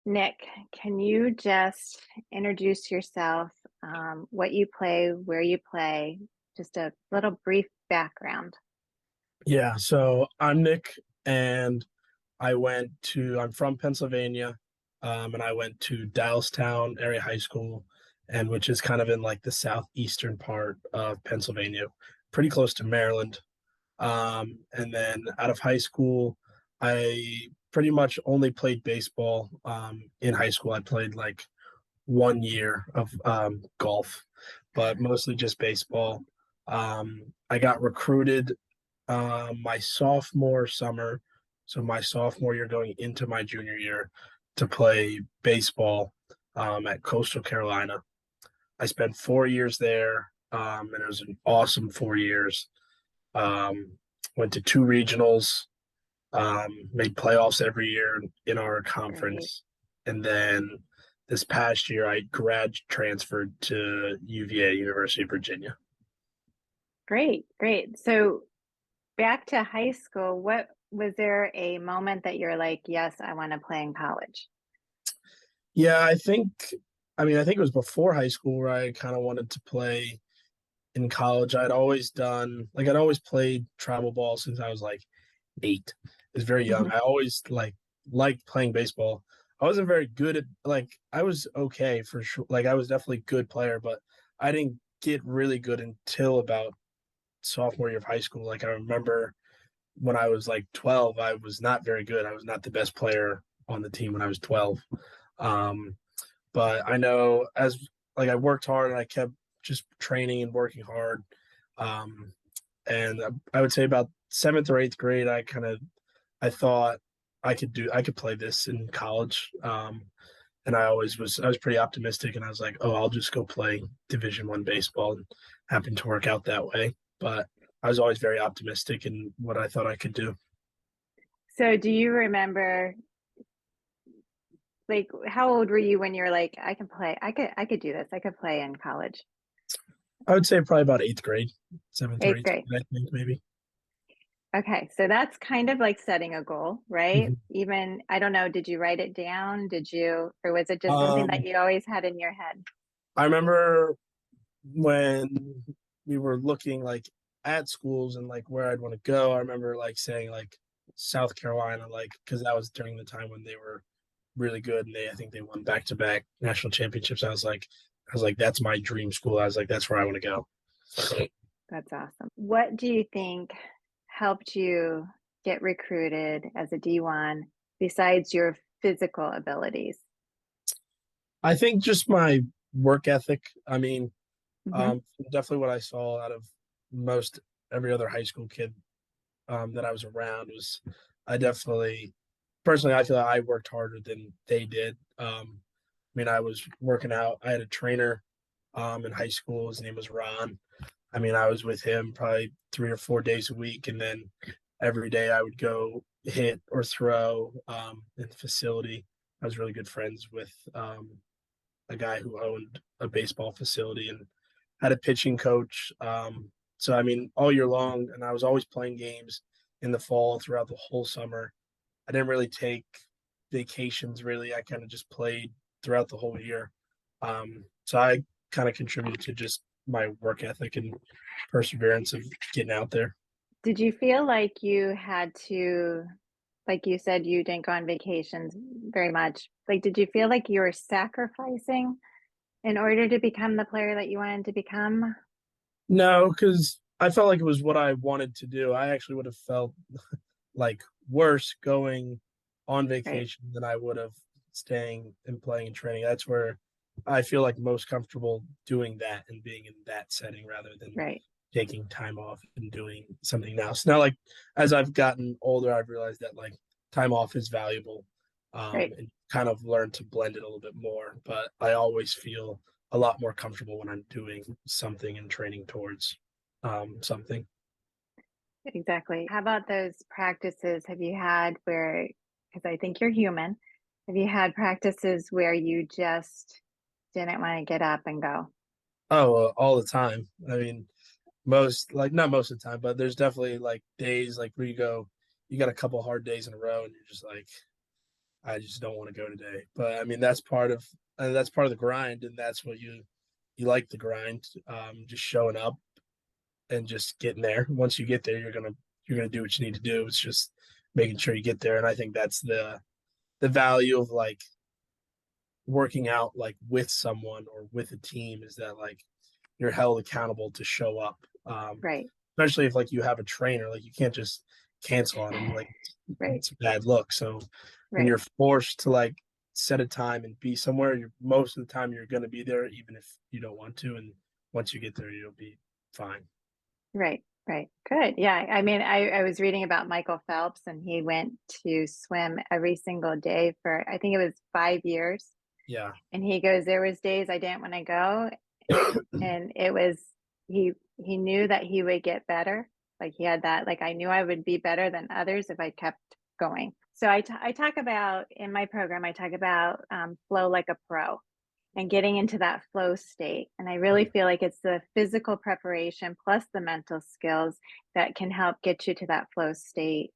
Nick, can you just introduce yourself, what you play, where you play, just a little brief background? Yeah, so I'm Nick, and I'm from Pennsylvania, and I went to Dallastown Area High School, and which is kind of in like the southeastern part of Pennsylvania, pretty close to Maryland. And then out of high school, I pretty much only played baseball. In high school, I played like 1 year of golf, but mostly just baseball. I got recruited my sophomore summer, so my sophomore year going into my junior year to play baseball at Coastal Carolina. I spent 4 years there, and it was an awesome 4 years. Um, Went to two regionals, made playoffs every year in our Great, conference, and then this past year I grad transferred to UVA, University of Virginia. great, great. So back to high school, what was there a moment that you're like, yes, I want to play in college? Yeah, I think it was before high school where I kind of wanted to play in college. I'd always played travel ball since I was like 8. I was very young. Mhm. I always liked playing baseball. I wasn't very good at I was okay for sure. Like I was definitely a good player, but I didn't get really good until about sophomore year of high school. Like I remember when I was like 12, I was not very good. I was not the best player on the team when I was 12. Um, but I know as like I worked hard and I kept just training and working hard. Um, and I would say about seventh or eighth grade, I thought I could play this in college. And I was pretty optimistic, and I was like, oh, I'll just go play Division I baseball, and happened to work out that way. But I was always very optimistic in what I thought I could do. So do you remember, like, how old were you when you're like, I can play, I could do this, I could play in college? I would say probably about eighth grade, seventh or Eighth eighth grade. grade, I think maybe. Okay, so that's kind of like setting a goal, right? Mhm. Even, I don't know, did you write it down? Did you, or was it just something that Um, you always had in your head? I remember when we were looking at schools and where I'd want to go. I remember saying South Carolina, because that was during the time when they were really good, and I think they won back to back national championships. I was like, that's my dream school. I was like, that's where I want to go. That's awesome. What do you think helped you get recruited as a D1 besides your physical abilities? I think just my work ethic. I mean, Hmm. definitely what I saw out of most every other high school kid that I was around was I definitely personally I feel like I worked harder than they did. I mean, I was working out. I had a trainer in high school. His name was Ron. I mean, I was with him probably 3 or 4 days a week, and then every day I would go hit or throw in the facility. I was really good friends with a guy who owned a baseball facility and had a pitching coach. So I mean, all year long, and I was always playing games in the fall throughout the whole summer. I didn't really take vacations. Really, I kind of just played throughout the whole year. So I kind of contributed to just my work ethic and perseverance of getting out there. Did you feel like you had to, like you said, you didn't go on vacations very much. Like, did you feel like you were sacrificing in order to become the player that you wanted to become? No, because I felt like it was what I wanted to do. I actually would have felt worse going on Right, vacation than I would have staying and playing and training. That's where I feel like most comfortable doing that and being in that setting rather than right, taking time off and doing something else. Now, as I've gotten older, I've realized that time off is valuable, right. and kind of learned to blend it a little bit more. But I always feel a lot more comfortable when I'm doing something and training towards something. Exactly. How about those practices have you had where, because I think you're human, have you had practices where you just didn't want to get up and go? Oh, all the time. I mean, not most of the time, but there's definitely days where you got a couple hard days in a row and you're just like, I just don't want to go today. But I mean, that's part of the grind, and that's what you like the grind. Just showing up and just getting there. Once you get there, you're gonna do what you need to do. It's just making sure you get there, and I think that's the value of like working out like with someone or with a team is that like you're held accountable to show up. Right. Especially if like you have a trainer, like you can't just cancel on them. Like Right. it's a bad look. So when Right. you're forced to like set a time and be somewhere, you're most of the time you're going to be there, even if you don't want to. And once you get there, you'll be fine. Right. Right. Good. Yeah. I mean, I was reading about Michael Phelps and he went to swim every single day for, I think it was 5 years. Yeah. And he goes, there was days I didn't want to go. And it was, he knew that he would get better. Like he had that, like I knew I would be better than others if I kept going. So I talk about in my program, I talk about flow like a pro and getting into that flow state. And I really Yeah. feel like it's the physical preparation plus the mental skills that can help get you to that flow state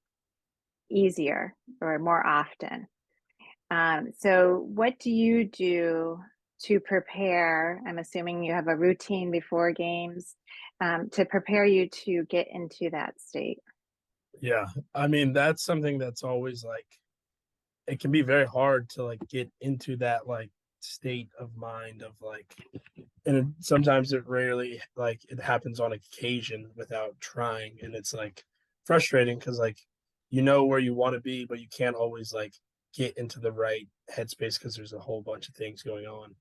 easier or more often. So, what do you do to prepare? I'm assuming you have a routine before games to prepare you to get into that state. Yeah. I mean, that's something that's always like, it can be very hard to like get into that like state of mind of like, and sometimes it rarely like it happens on occasion without trying, and it's like frustrating because like you know where you want to be, but you can't always like get into the right headspace because there's a whole bunch of things going on.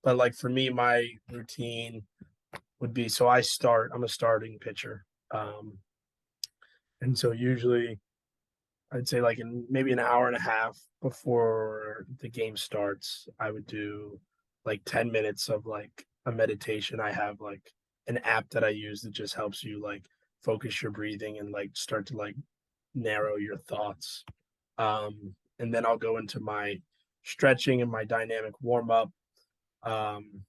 But like for me, my routine would be, so I'm a starting pitcher, and so usually I'd say like in maybe an hour and a half before the game starts, I would do like 10 minutes of like a meditation. I have like an app that I use that just helps you like focus your breathing and like start to like narrow your thoughts. And then I'll go into my stretching and my dynamic warm up. Um,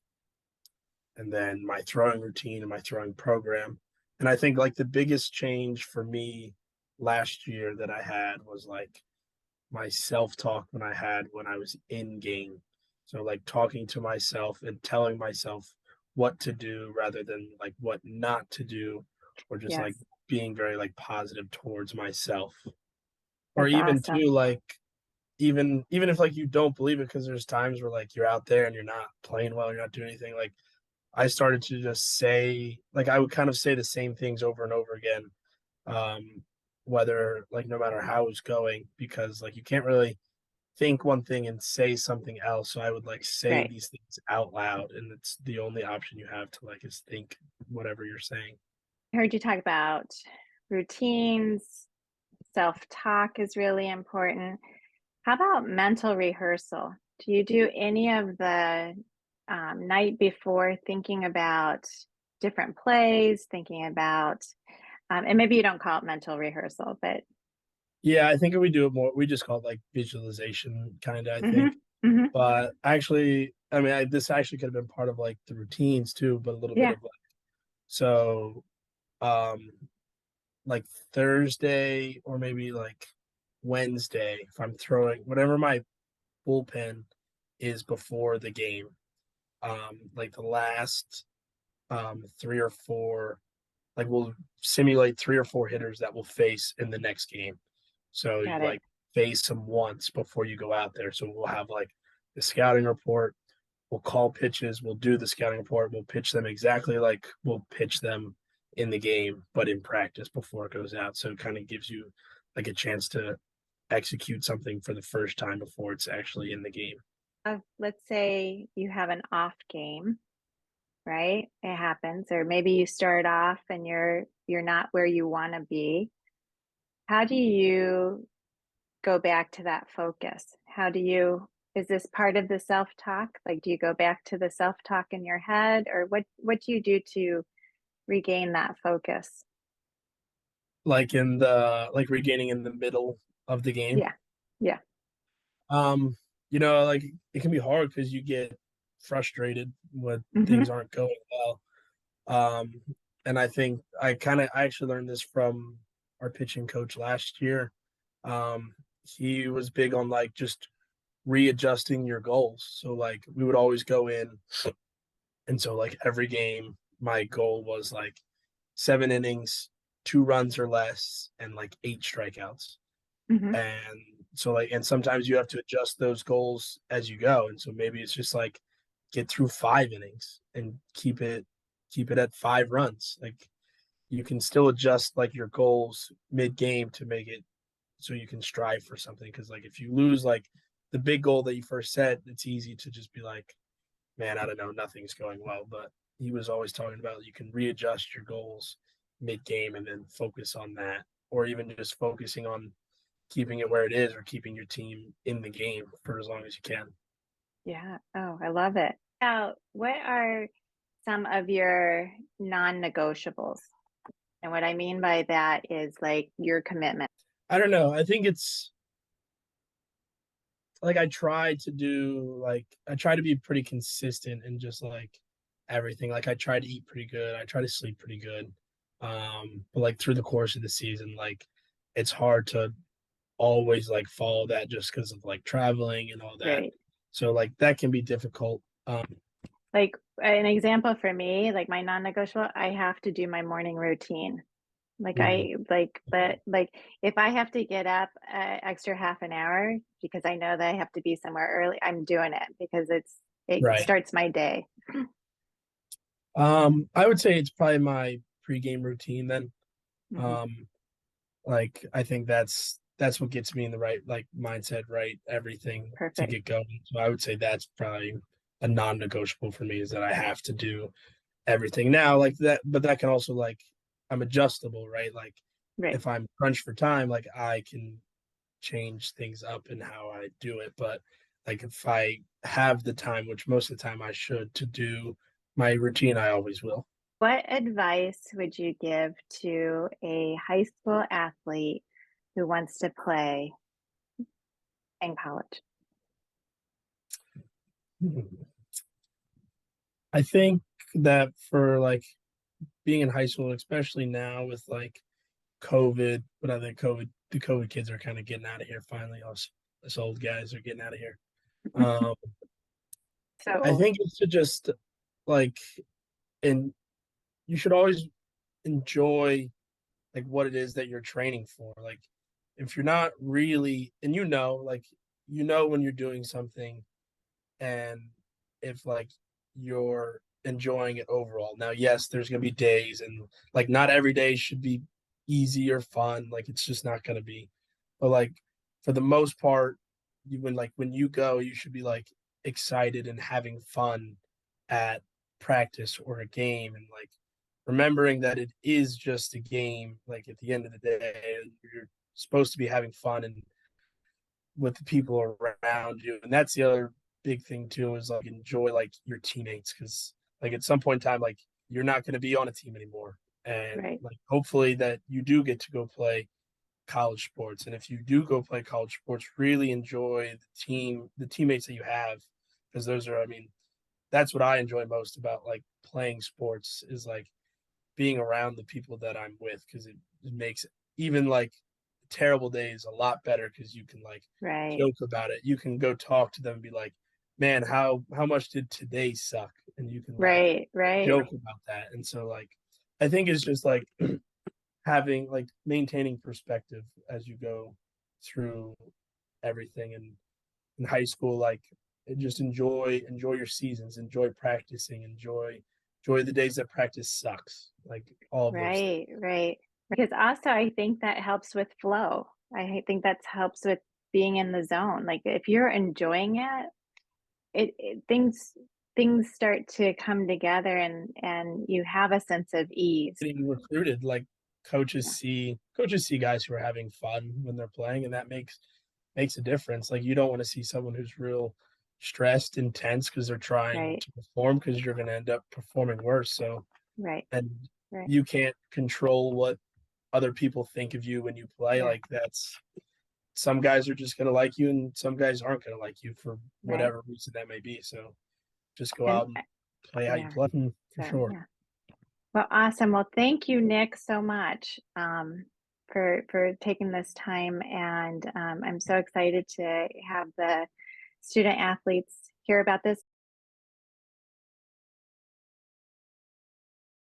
and then my throwing routine and my throwing program. And I think like the biggest change for me last year that I had was like my self talk when I was in game. So like talking to myself and telling myself what to do rather than like what not to do, or just like Yes, being very like positive towards myself. Or that's even awesome. too like even if like you don't believe it, because there's times where like you're out there and you're not playing well, you're not doing anything, like I started to just say, like, I would kind of say the same things over and over again, um, whether, like, no matter how it's going, because, like, you can't really think one thing and say something else. So I would, like, say Right. these things out loud, and it's the only option you have to, like, is think whatever you're saying. I heard you talk about routines, self talk is really important. How about mental rehearsal? Do you do any of the night before thinking about different plays, thinking about, and maybe you don't call it mental rehearsal, but Yeah, I think if we do it more, we just call it, like, visualization, kind of, I think. hmm hmm But actually, I mean, this actually could have been part of, like, the routines too, but a little bit yeah, of, like, so, um, like Thursday or maybe like Wednesday, if I'm throwing whatever my bullpen is before the game, like the last three or four, like we'll simulate three or four hitters that will face in the next game. So you got it. like face them once before you go out there. So we'll have like the scouting report, we'll call pitches, we'll do the scouting report, we'll pitch them exactly like we'll pitch them in the game, but in practice before it goes out. So it kind of gives you like a chance to execute something for the first time before it's actually in the game. Let's say you have an off game, right? It happens, or maybe you start off and you're not where you want to be. How do you go back to that focus? How do you, is this part of the self-talk? Like, do you go back to the self-talk in your head, or what do you do to regain that focus? Like in the like regaining in the middle of the game. Yeah. Yeah. Um, like it can be hard because you get frustrated when things hmm aren't going well. Um, and I actually learned this from our pitching coach last year. he was big on like just readjusting your goals. So like we would always go in, and so like every game, my goal was like 7 innings, 2 runs or less, and like 8 strikeouts. Hmm. And so like, and sometimes you have to adjust those goals as you go. And so maybe it's just like get through 5 innings and keep it at 5 runs. Like you can still adjust like your goals mid game to make it so you can strive for something. Because like if you lose like the big goal that you first set, it's easy to just be like, man, I don't know, nothing's going well. But he was always talking about you can readjust your goals mid game and then focus on that, or even just focusing on keeping it where it is or keeping your team in the game for as long as you can. Yeah. Oh, I love it. Now, what are some of your non-negotiables? And what I mean by that is like your commitment. I don't know. I think it's like I try to be pretty consistent in just like everything. Like I try to eat pretty good. I try to sleep pretty good. But like through the course of the season, like it's hard to always like follow that just because of like traveling and all that. Right. So like that can be difficult. Like an example for me, like my non-negotiable, I have to do my morning routine. Like Mhm. I like, but like if I have to get up extra half an hour because I know that I have to be somewhere early, I'm doing it because it Right. starts my day. I would say it's probably my pregame routine then. Hmm. Um, like I think that's what gets me in the right like mindset, right? Everything to Perfect. get going. So I would say that's probably a non-negotiable for me is that I have to do everything now like that. But that can also like I'm adjustable, right? Like Right. if I'm crunched for time, like I can change things up in how I do it. But like if I have the time, which most of the time I should, to do my routine, I always will. What advice would you give to a high school athlete who wants to play in college? I think that for like being in high school, especially now with like COVID, but I think the COVID kids are kind of getting out of here finally. Us old guys are getting out of here. Um, I So, think it's to just like, and you should always enjoy like what it is that you're training for. Like, if you're not really, and like, when you're doing something and if like you're enjoying it overall. Now, yes, there's gonna be days and like not every day should be easy or fun. Like it's just not gonna be. But like for the most part, when you go, you should be like excited and having fun at practice or a game and like remembering that it is just a game. Like at the end of the day, you're supposed to be having fun and with the people around you. And that's the other big thing too is like enjoy like your teammates because like at some point in time, like you're not going to be on a team anymore. And right, like hopefully that you do get to go play college sports. And if you do go play college sports, really enjoy the teammates that you have because those are, I mean, that's what I enjoy most about like playing sports is like being around the people that I'm with because it makes even like terrible days a lot better because you can like right, joke about it. You can go talk to them and be like, "Man, how much did today suck?" And you can like right, right, joke about that. And so like I think it's just like having like maintaining perspective as you go through everything and in high school like just enjoy your seasons, enjoy practicing, enjoy the days that practice sucks, like all of those things. right, right. Because also, I think that helps with flow. I think that helps with being in the zone. Like if you're enjoying it, things start to come together and you have a sense of ease. Getting recruited, like Yeah. coaches see guys who are having fun when they're playing, and that makes a difference. Like you don't want to see someone who's real stressed, intense because they're trying Right, to perform because you're going to end up performing worse. So, right, and right. you can't control what other people think of you when you play. Yeah, Like that's some guys are just going to like you, and some guys aren't going to like you for right. whatever reason that may be. So, just go And out and play how you yeah, play for so sure. yeah. Well, awesome. Well, thank you, Nick, so much for taking this time, and I'm so excited to have the student athletes hear about this